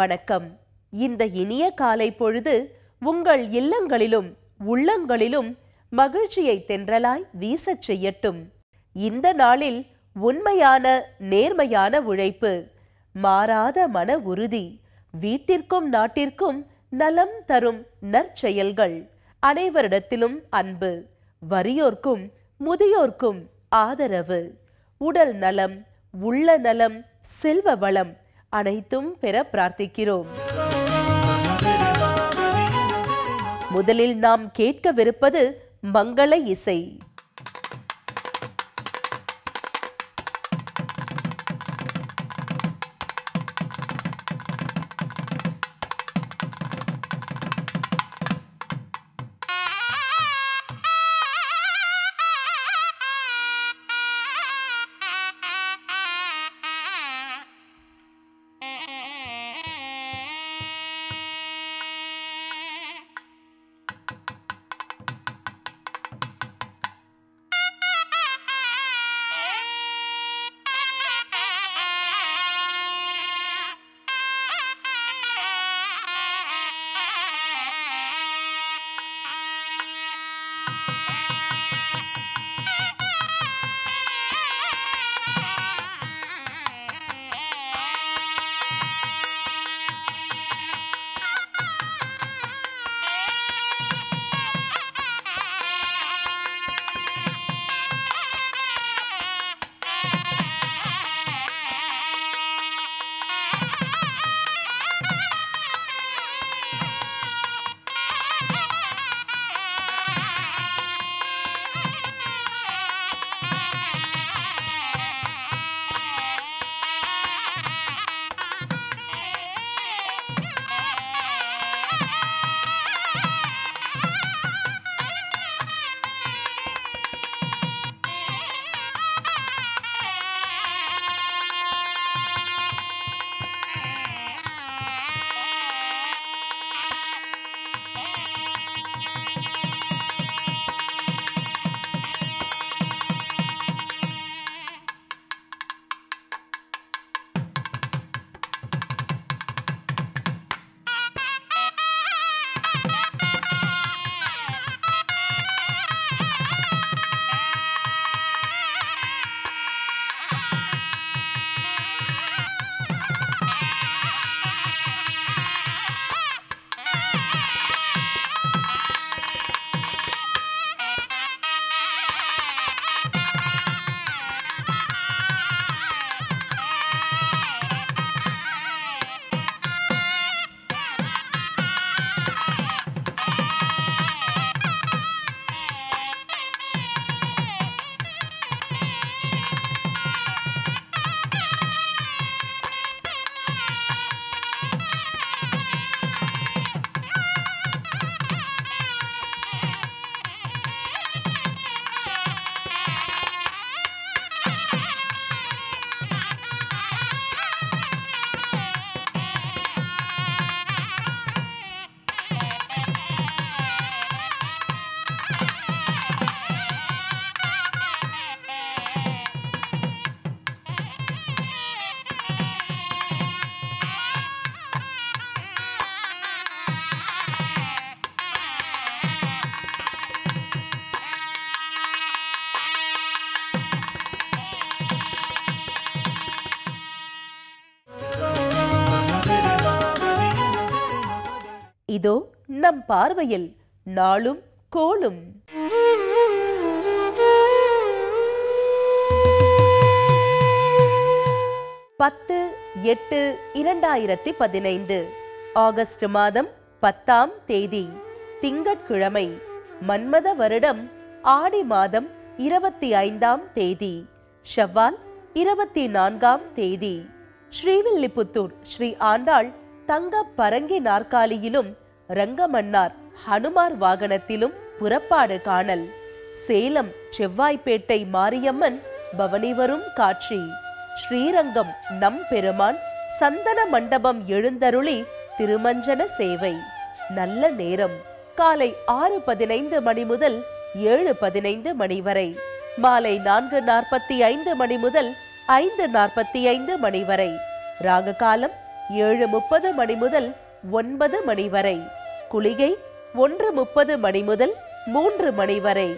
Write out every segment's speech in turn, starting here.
வணக்கம். இந்த இனிய காலை பொழுது உங்கள் இல்லங்களிலும் உள்ளங்களிலும் மகிழ்ச்சியை தென்றலாய் வீசச் செய்யட்டும். இந்த நாளில் உண்மையான நேர்மையான உழைப்பு, மாறாத மன உறுதி, வீட்டிற்கும் நாட்டிற்கும் நலம் தரும் நற்செயல்கள், அனைவரிடத்திலும் அன்பு, வறியோர்க்கும் முதியோர்க்கும் ஆதரவு, உடல் நலம், உள்ள நலம், செல்வ வளம் அனைத்தும் பெற பிரார்த்திக்கிறோம். முதலில் நாம் கேட்கவிருப்பது மங்கள இசை. இதோ நம் பார்வையில் நாளும் கோளும். பத்து 8/2015 ஆகஸ்ட் மாதம் 10ஆம் தேதி திங்கட்கிழமை, மன்மத வருடம் ஆடி மாதம் 25ஆம் தேதி, ஷவ்வால் 24ஆம் தேதி. ஸ்ரீவில்லிபுத்தூர் ஸ்ரீ ஆண்டாள் தங்க பரங்கி நாற்காலியிலும் ரங்கமன்னார் ஹனுமார் வாகனத்திலும் புறப்பாடு காணல். சேலம் செவ்வாய்ப்பேட்டை மாரியம்மன் பவனி வரும் காட்சி. ஸ்ரீரங்கம் நம் பெருமான் சந்தன மண்டபம் எழுந்தருளி திருமஞ்சன சேவை. நல்ல நேரம் காலை 6:15 மணி முதல் 7:15 மணி வரை, மாலை 4:45 மணி முதல் 5:45 மணி வரை. ராகு காலம் 7:30 மணி முதல் 9 மணி வரை. குளிகை 1:30 மணி முதல் 3 மணி வரை.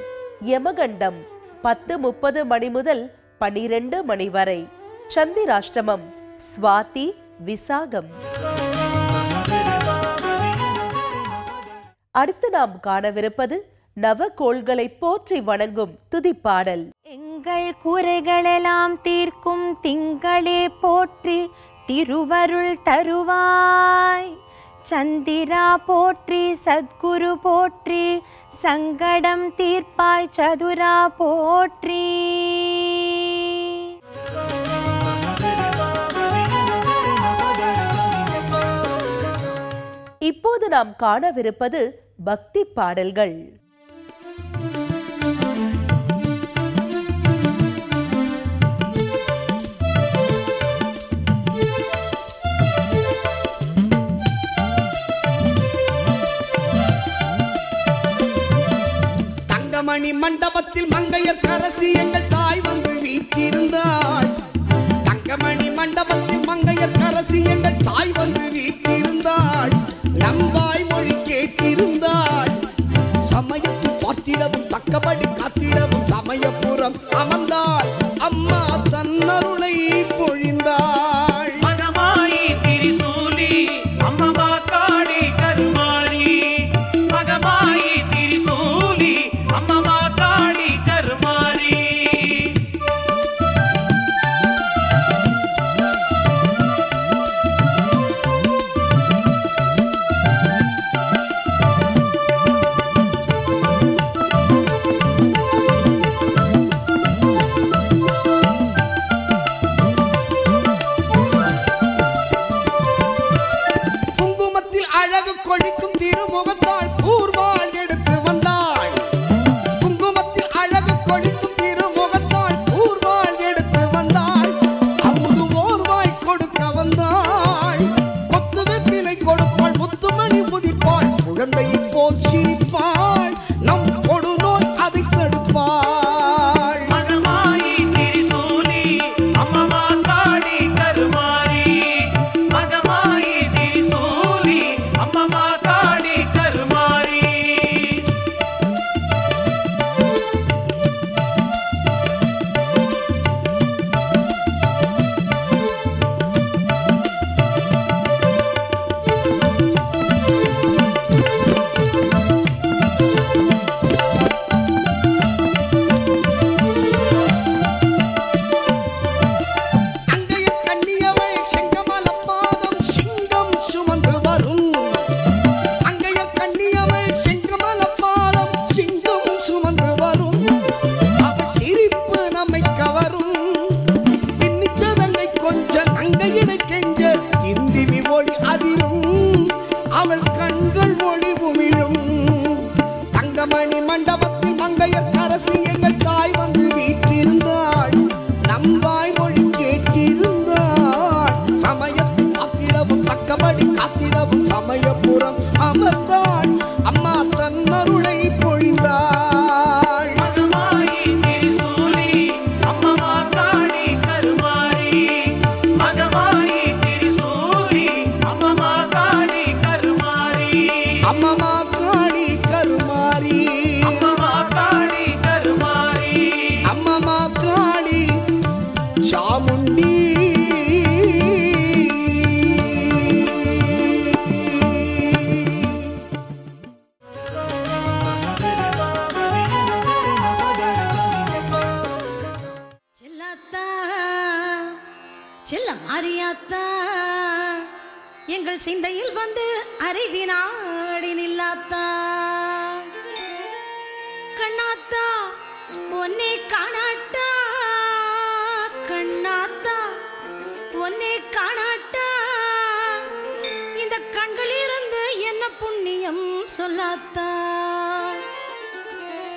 யமகண்டம் 10:30 மணி முதல் 12 மணி வரை. சந்திராஷ்டமம் சுவாதி விசாகம். அடுத்து நாம் காணவிருப்பது நவகோள்களை போற்றி வணங்கும் துதிப்பாடல். எங்கள் கூரைகளெல்லாம் தீர்க்கும் திங்களே போற்றி திருவருள் தருவாய். சந்திரா போற்றி சத்குரு போற்றி சங்கடம் தீர்ப்பாய் சதுரா போற்றி. இப்போது நாம் காணவிருப்பது பக்தி பாடல்கள். தங்கமணி மண்டபத்தில் மங்கையர் அரசி எங்கள் தாய் வந்து வீற்றிருந்தாள். தங்கமணி மண்டபத்தில் மங்கையர் அரசி எங்கள் தாய் வந்து வீற்றிருந்தாள். நம்பாய் மொழி கேட்டிருந்தாள். சமயத்தில் பார்த்திடவும் தக்கபடி காத்திடவும் சமயபுரம் அமர்ந்தாள். அம்மா தன்னருளை பொழிந்தாள். மகமாயி திரிசூலி அம்மமா காளி கருமாரி. மகமாயி திரிசூலி அம்மமா காளி கருமாரி. எங்கள் சிந்தையில் வந்து அறிவினாடி நில்லாத்தா. கண்ணாத்தா ஒன்னே காணாட்டா, கண்ணாத்தா ஒன்னே காணாட்டா. இந்த கண்களிலிருந்து என்ன புண்ணியம் சொல்லாத்தா.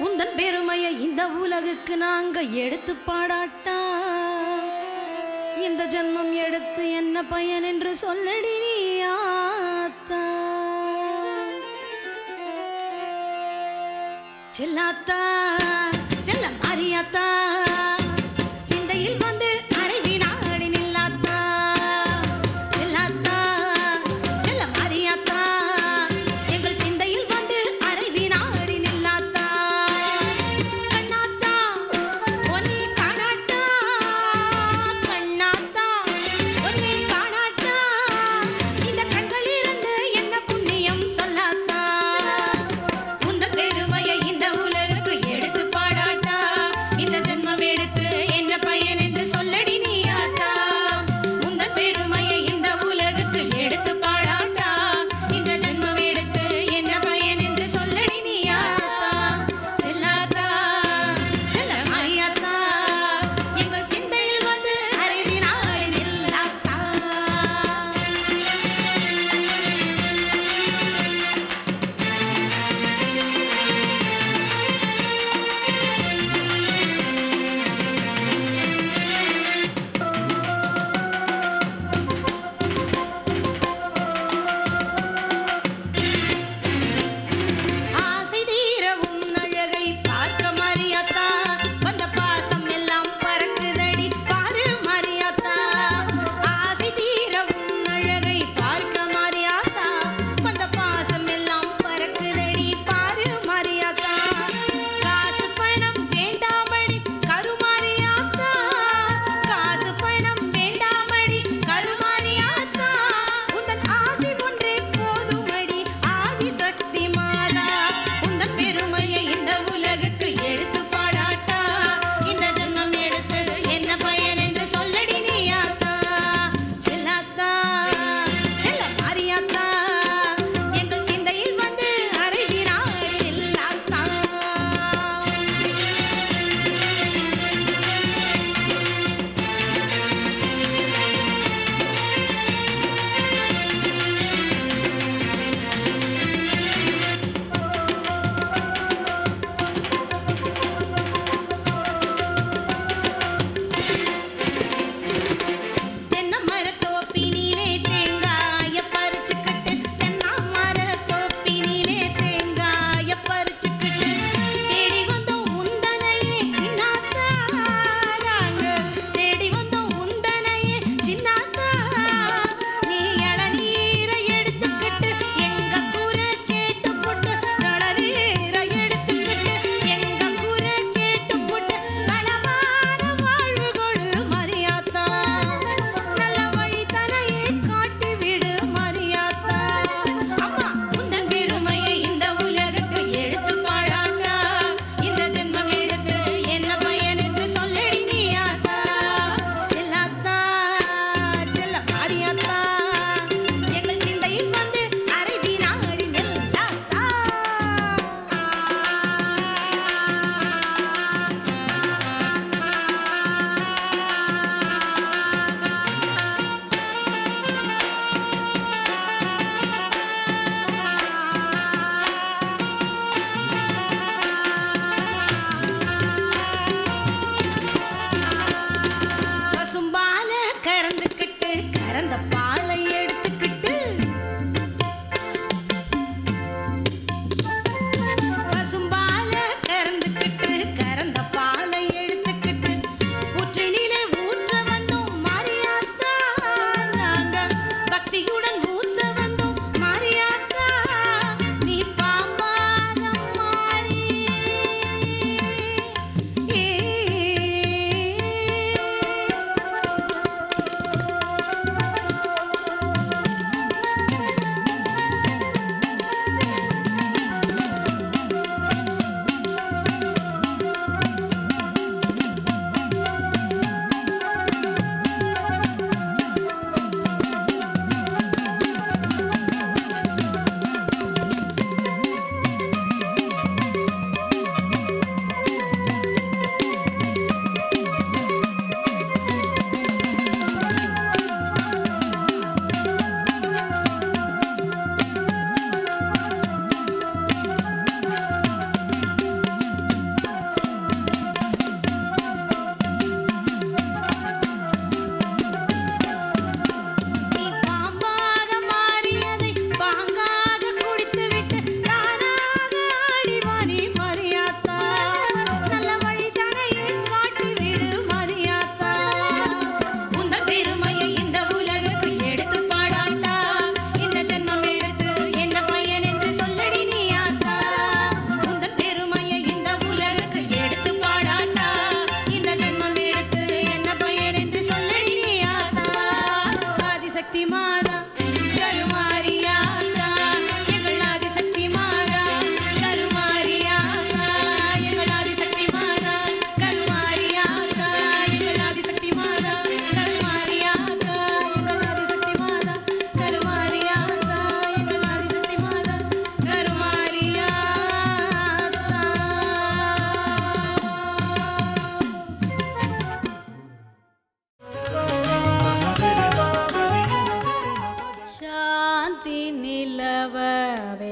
உந்தன் பெருமையை இந்த உலகுக்கு நாங்க எடுத்து பாடாட்டா. இந்த ஜன்மம் எடுத்து என்ன பயன் என்று சொல்லடி நீ ஆத்தா. செல்லாத்தா செல்ல மாரியாத்தா, சிந்தையில் வந்து அறைவினாடி நில்லாத்தா. செல்லாத்தா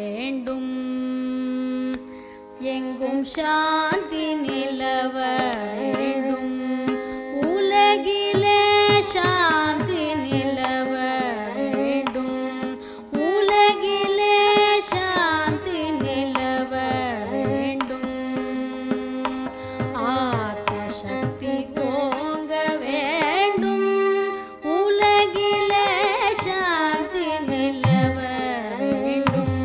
வேண்டும். எங்கும் சாந்தி நிலவ வேண்டும். உலகிலே சாந்தி நிலவ வேண்டும். உலகிலே சாந்தி நிலவ வேண்டும். ஆத்ம சக்தி ஓங்க வேண்டும். உலகிலே சாந்தி நிலவ வேண்டும்.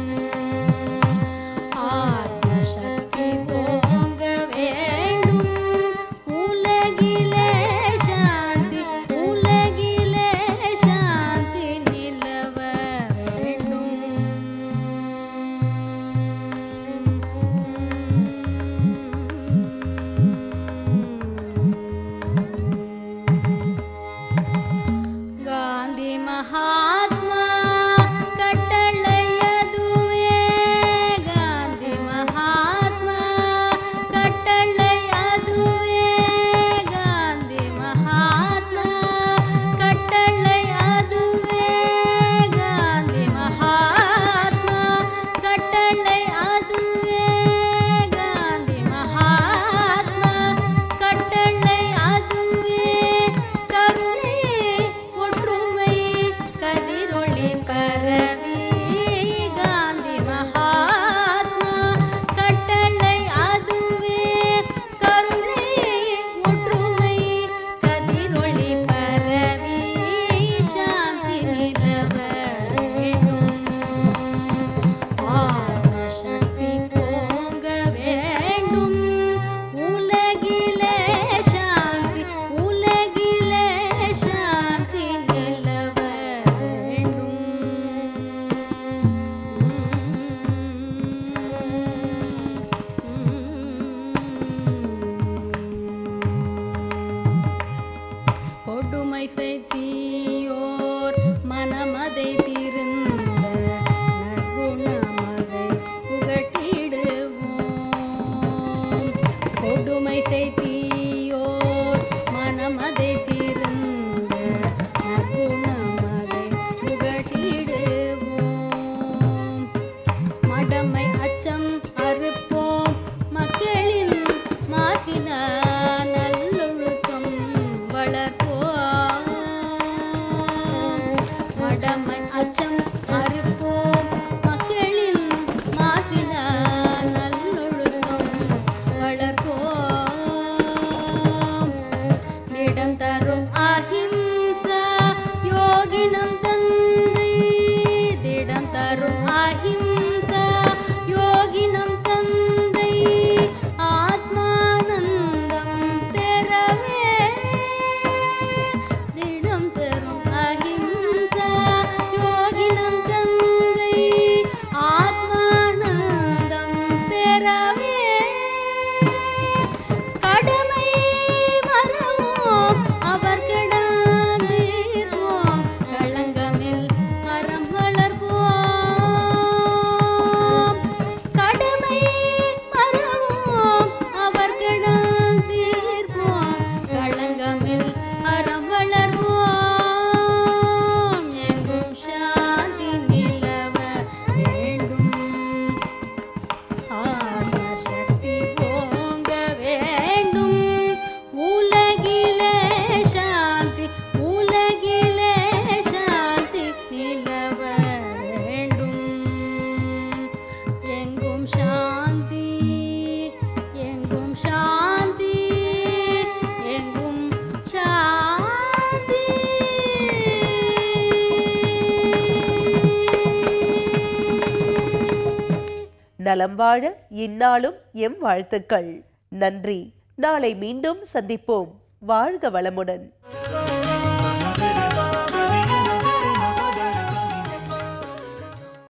ஆத்ம சக்தி ஓங்க வேண்டும். உலகிலே சாந்தி உலகிலே சாந்தி நிலவ வேண்டும். காந்தி மகாத்மா கட்டளையதுவே. காந்தி மகாத்மா கட்டளையதுவே. காந்தி மகாத்மா கட்டளையதுவே. காந்தி மகாத்மா கட்டளையதுவே. காந்தி மகாத்மா கட்டளையதுவே. கருணை ஒற்றுமை கதிரொளி பரவி. காந்தி மகாத்மா கட்டளை அதுவே. கருணை ஒற்றுமை கதிரொளி பரவி. சாந்தி நிலவ வேண்டும். ஆத்ம சக்தி ஓங்க வேண்டும். உலகிலே சாந்தி உலகிலே சாந்தி நிலவ வேண்டும். கொடுமை செய்தியோர் மனமதை திருந்த நற்குணமதை புகட்டிடுவோம். கொடுமை செய்தியோர் மனமதை திருந்த நற்குணமதை புகட்டிடுவோம். மடமை அச்சம் அறுப்போம். மக்களின் மாசின நல்லொழுக்கம் வளர்ப்போம். மடமை அச்சம் அறுப்போம். மக்களின் மாசின நல்லொழுக்கம் வளர்ப்போம். இடம் தரும் அஹிம்சா யோகினம் தந்தை. திடம் தரும் அஹிம்சா யோகினம் தந்தை. ஆத்மானந்தம் பெறவே. திடம் தரும் அஹிம்சா யோகினம் தந்தை. ஆத்மானந்தம் பெறவே. கடமை மறவோம் அவர் கிடந்தீர்வோம். களங்கமில் அறம் வளர்ப்போம். கடமை மறவோம் அவர் கிடந்தீர்வோம். களங்கமில் அறம் வளர்ப்போம். எங்கும் சாந்தி நிலவ வேண்டும். ஆத்ம சக்தி ஓங்க வேண்டும். உலகிலே சாந்தி உலகிலே சாந்தி நிலவ வேண்டும். எங்கும் சாந்தி எங்கும் சாந்தி எங்கும் சாந்தி. நலம் வாழ இந்நாளும் எம் வாழ்த்துக்கள். நன்றி. நாளை மீண்டும் சந்திப்போம். வாழ்க வளமுடன்.